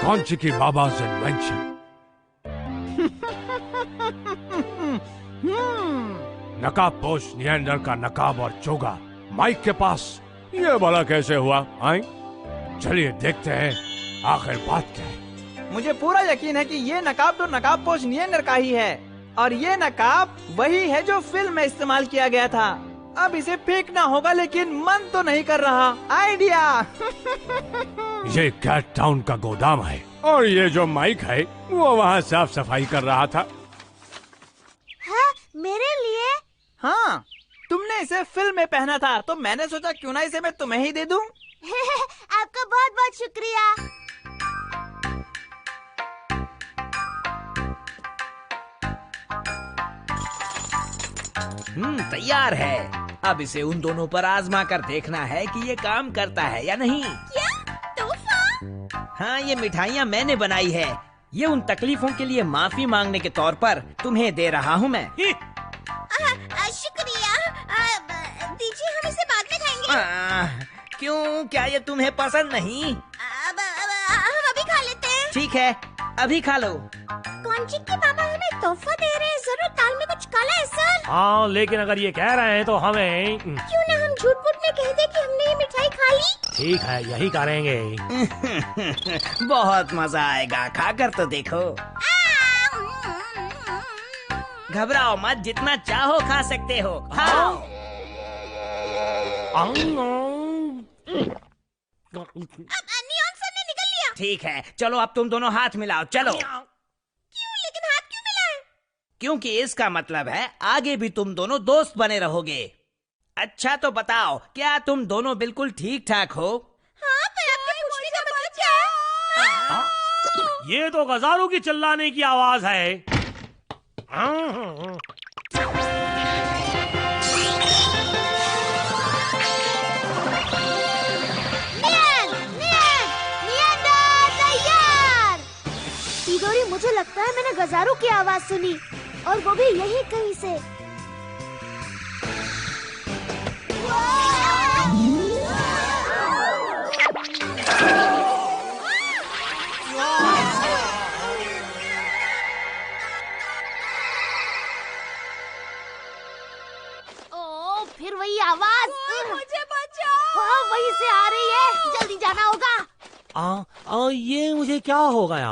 कॉन्चिकी बाबा's invention. नकाब पोश Neander का नकाब और चोगा माइक के पास ये भला कैसे हुआ? आए चलिए देखते हैं आखिर बात क्या है। मुझे पूरा यकीन है कि ये नकाब तो नकाब पोश निएंडर का ही है और ये नकाब वही है जो फिल्म में इस्तेमाल किया गया था। अब इसे फेंकना होगा लेकिन मन तो नहीं कर रहा। आइडिया। ये कैट टाउन का गोदाम है और ये जो माइक है वो वहाँ साफ सफाई कर रहा था। हाँ, मेरे लिए? हाँ, तुमने इसे फिल्म में पहना था तो मैंने सोचा क्यों ना इसे मैं तुम्हें ही दे दूं। आपका बहुत बहुत शुक्रिया। तैयार है। अब इसे उन दोनों पर आजमा कर देखना है कि ये काम करता है या नहीं। क्या? तोहफा? हाँ, ये मिठाइयाँ मैंने बनाई है। ये उन तकलीफों के लिए माफी मांगने के तौर पर तुम्हें दे रहा हूँ मैं। शुक्रिया। दीजिए, हम इसे बाद में खाएंगे। क्यों, क्या ये तुम्हें पसंद नहीं? हम अभी खा लेते हैं। ठीक है, अभी खा लो। कॉन्चिकी बाबा हमें तोहफा दे रहे हैं, जरूर दाल में कुछ काला है सर। हाँ, लेकिन अगर ये कह रहे हैं तो हमें क्यों ना हम झूठ मूठ में कह दे कि हमने ये मिठाई खा ली। ठीक है, यही करेंगे। बहुत मजा आएगा, खाकर तो देखो। घबराओ मत, जितना चाहो खा सकते हो। खाओ। अब नियॉन सर ने निकल लिया। ठीक है, चलो अब तुम दोनों हाथ मिलाओ। चलो। क्यों? लेकिन हाथ क्यों मिलाए? क्योंकि इसका मतलब है आगे भी तुम दोनों दोस्त बने रहोगे। अच्छा तो बताओ, क्या तुम दोनों बिल्कुल ठीक ठाक हो? हाँ, पर आपके पूछने का मतलब क्या है? ये तो गजारों की चिल्लाने की आवाज है। पिदोरी, मुझे लगता है मैंने गजारों की आवाज सुनी और वो भी यही कहीं से। ओ, फिर वही आवाज। मुझे बचाओ। हाँ, वहीं से आ रही है, जल्दी जाना होगा। ये मुझे क्या हो गया?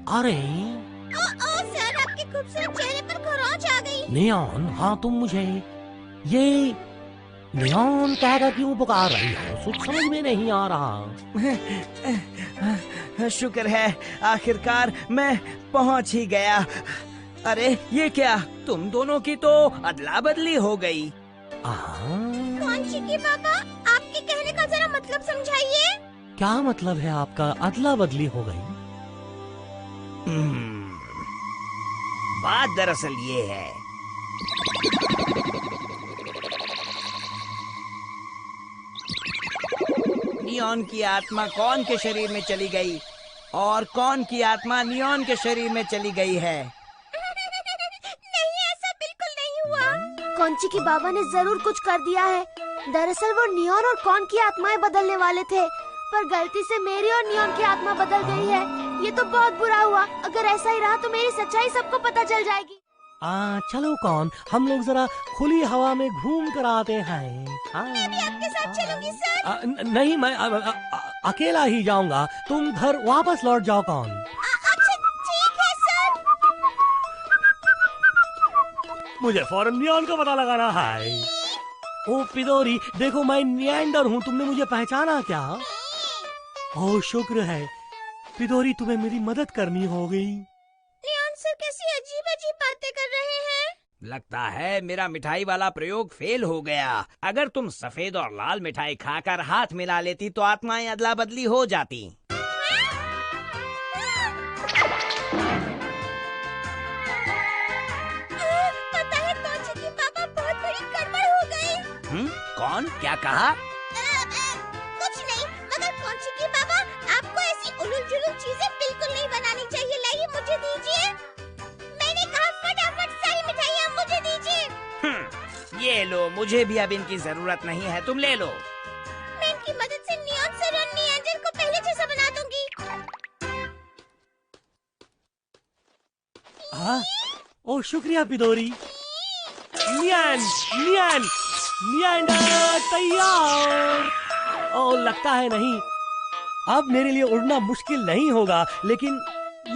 अरे सर, आपके खूबसूरत चेहरे पर खरोंच आ गई। नियॉन, हाँ तुम मुझे ये नियॉन कहकर क्यों पुकार रही हो? कुछ समझ में नहीं आ रहा। शुक्र है, आखिरकार मैं पहुंच ही गया। अरे ये क्या, तुम दोनों की तो अदला बदली हो गई। कॉन्चिकी बाबा, आपके कहने का जरा मतलब समझाइए। क्या मतलब है आपका अदला बदली हो गई? बात दरअसल ये है, नियॉन की आत्मा कौन के शरीर में चली गई और कौन की आत्मा नियॉन के शरीर में चली गई है। नहीं, ऐसा बिल्कुल नहीं हुआ। कॉन्चिकी बाबा ने जरूर कुछ कर दिया है। दरअसल वो नियॉन और कॉन की आत्माएं बदलने वाले थे, पर गलती से मेरी और नियॉन की आत्मा बदल गई है। ये तो बहुत बुरा हुआ। अगर ऐसा ही रहा तो मेरी सच्चाई सबको पता चल जाएगी। चलो कौन, हम लोग जरा खुली हवा में घूम कर आते हैं। मैं भी आपके साथ चलूंगी सर। नहीं, मैं अकेला ही जाऊंगा। तुम घर वापस लौट जाओ कौन। अच्छा, ठीक है सर। मुझे फौरन नियॉन का पता लगाना है। ओ पिदोरी, देखो मैं निएंडर हूँ। तुमने मुझे पहचाना क्या? ओह, शुक्र है पिदोरी, तुम्हें मेरी मदद करनी होगी। नियॉन सर कैसी अजीब अजीब बातें कर रहे हैं। लगता है मेरा मिठाई वाला प्रयोग फेल हो गया। अगर तुम सफेद और लाल मिठाई खाकर हाथ मिला लेती तो आत्माएं अदला बदली हो जाती। पता है कॉन्चिकी बाबा, बहुत बड़ी गड़बड़ हो गई। कौन? क्या कहा? कुछ नहीं, मगर कॉन्चिकी बाबा, आपको ऐसी उलझुल चीजें बिल्कुल नहीं बनानी चाहिए। लाइए, मुझे दीजिए। मैंने कहा फटाफट सारी मिठाइयाँ मुझे दीजिए। ये लो, मुझे भी अब इनकी जरूरत नहीं है, तुम ले लो। मैं इनकी मदद से नियॉन सर और निएंडर को पहले जैसा बना दूंगी। हाँ? ओ शुक्रिया पिदोरी। नियांडर तैयार। ओ लगता है नहीं, अब मेरे लिए उड़ना मुश्किल नहीं होगा, लेकिन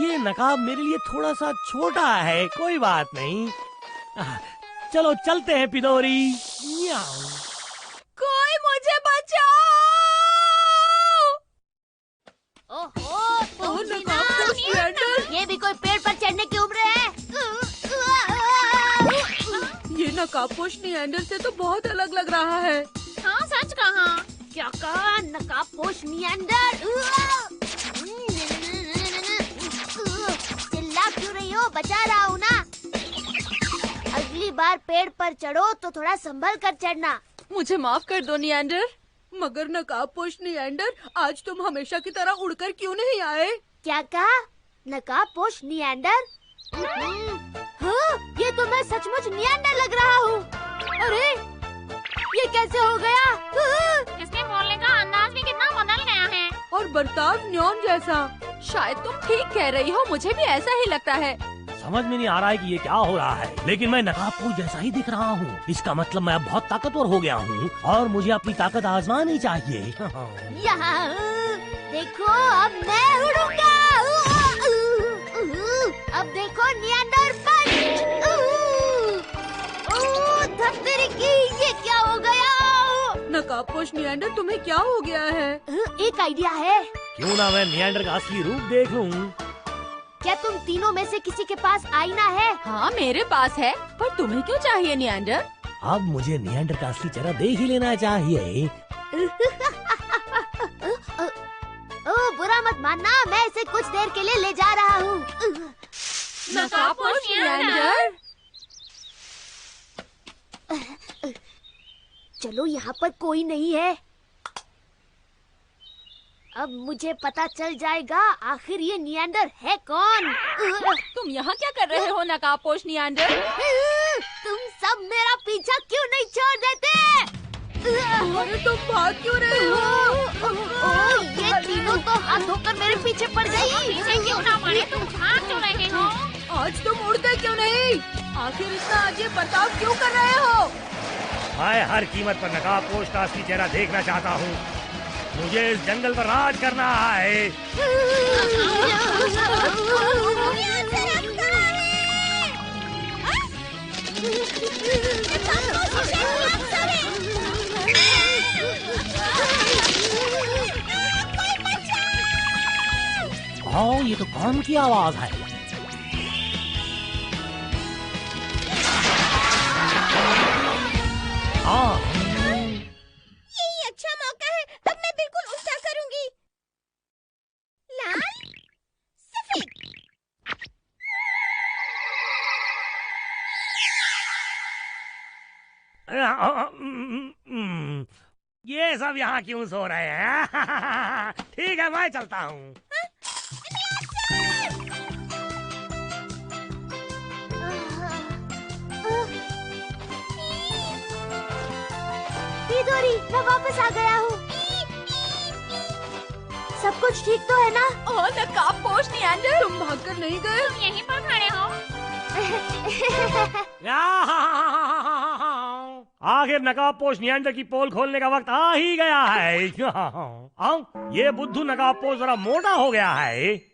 ये नकाब मेरे लिए थोड़ा सा छोटा है। कोई बात नहीं, चलो चलते हैं पिदोरी। कोई मुझे बचाओ। ओहो, ये भी कोई पेड़ पर चढ़ने की उम्र है? ये नकाबपोश निएंडर से तो बहुत अलग लग रहा है। हाँ सच कहा। क्या कहा? नकाबपोश निएंडर। चिल्ला क्यों रही हो? बचा रहा हूँ ना। अगली बार पेड़ पर चढ़ो तो थोड़ा संभल कर चढ़ना। मुझे माफ कर दो निएंडर, मगर नकाबपोश निएंडर, आज तुम हमेशा की तरह उड़कर क्यों नहीं आए? क्या कहा? नकाबपोश निएंडर? हाँ, ये तो मैं सचमुच निएंडर लग रहा हूँ। अरे, ये कैसे हो गया? इसके बोलने का अंदाज भी कितना बदल गया है। और बर्ताव न्योन जैसा। शायद तुम ठीक कह रही हो, मुझे भी ऐसा ही लगता है। समझ में नहीं आ रहा है कि ये क्या हो रहा है, लेकिन मैं नकाबपोश जैसा ही दिख रहा हूँ। इसका मतलब मैं अब बहुत ताकतवर हो गया हूँ और मुझे अपनी ताकत आजमानी चाहिए। यहाँ देखो, अब मैं उड़ूंगा। अब देखो निएंडर पंच। धत्तेरी की, ये क्या हो गया? नकाबपोश निएंडर, तुम्हें क्या हो गया है? एक आइडिया है। क्यों ना मैं निएंडर का असली रूप देख लूं? क्या तुम तीनों में से किसी के पास आईना है? हाँ मेरे पास है, पर तुम्हें क्यों चाहिए निएंडर? अब मुझे निएंडर का असली चेहरा देख ही लेना चाहिए। ओ बुरा मत मानना, मैं इसे कुछ देर के लिए ले जा रहा हूँ। नकाबपोश निएंडर, चलो यहाँ पर कोई नहीं है। अब मुझे पता चल जाएगा आखिर ये निएंडर है कौन। तुम यहाँ क्या कर रहे हो नकाबपोश निएंडर? तुम सब मेरा पीछा क्यों नहीं छोड़ देते? अरे तुम भाग क्यों रहे हो? ये तीनों तो हाथ धोकर मेरे पीछे पड़ गई। पीछे क्यों ना पड़े, तुम भाग क्यों रहे हो? आज तुम उड़ते क्यों नहीं? आखिर इतना अजीब बर्ताव क्यों कर रहे हो? मैं हर कीमत पर नकाबपोश का असली चेहरा देखना चाहता हूँ। मुझे इस जंगल पर राज करना है। हाँ, ये तो कौन की आवाज है? हाँ, यही अच्छा मौका है। अब मैं बिल्कुल उल्टा करूंगी। लाल, सफेद। ये सब यहाँ क्यों सो रहे हैं? ठीक है, मैं चलता हूँ। पिदोरी, मैं वापस आ गया हूँ। सब कुछ ठीक तो है ना? ओह नकाबपोश निएंडर, तुम भागकर नहीं गए? तुम यहीं पर खड़े हो। आखिर नकाबपोश निएंडर की पोल खोलने का वक्त आ ही गया है। ये बुद्धू नकाबपोश जरा मोटा हो गया है।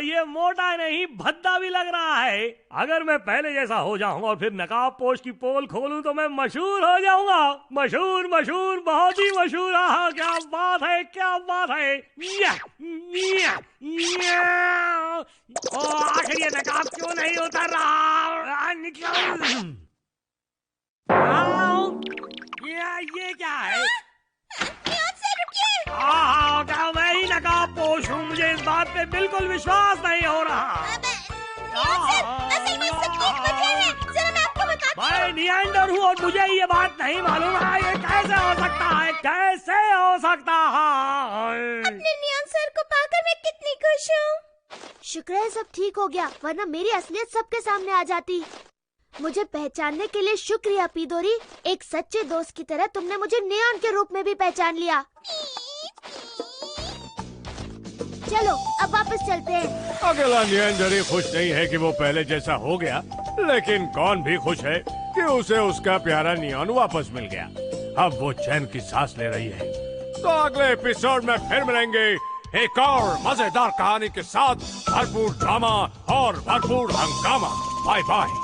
ये मोटा नहीं, भद्दा भी लग रहा है। अगर मैं पहले जैसा हो जाऊं और फिर नकाबपोश की पोल खोलूं तो मैं मशहूर हो जाऊंगा। मशहूर, मशहूर, बहुत ही मशहूर। क्या बात है, क्या बात है। आखिर ये नकाब क्यों नहीं उतर रहा? निकल। ये क्या है? क्या मैं ही नकाबपोश हूँ? मुझे इस बात पे बिल्कुल विश्वास नहीं हो रहा। मैं निएंडर हूँ और मुझे ये बात नहीं मालूम है। ये कैसे हो सकता है? कैसे हो सकता है? अपने नियान सर को पाकर मैं कितनी खुश हूँ। शुक्र है सब ठीक हो गया, वरना मेरी असलियत सबके सामने आ जाती। मुझे पहचानने के लिए शुक्रिया पिदोरी। एक सच्चे दोस्त की तरह तुमने मुझे नियॉन के रूप में भी पहचान लिया। चलो अब वापस चलते हैं। अकेला नियंजर ही खुश नहीं है कि वो पहले जैसा हो गया, लेकिन कौन भी खुश है कि उसे उसका प्यारा नियॉन वापस मिल गया। अब वो चैन की सांस ले रही है। तो अगले एपिसोड में फिर मिलेंगे एक और मजेदार कहानी के साथ, भरपूर ड्रामा और भरपूर हंगामा। Bye bye.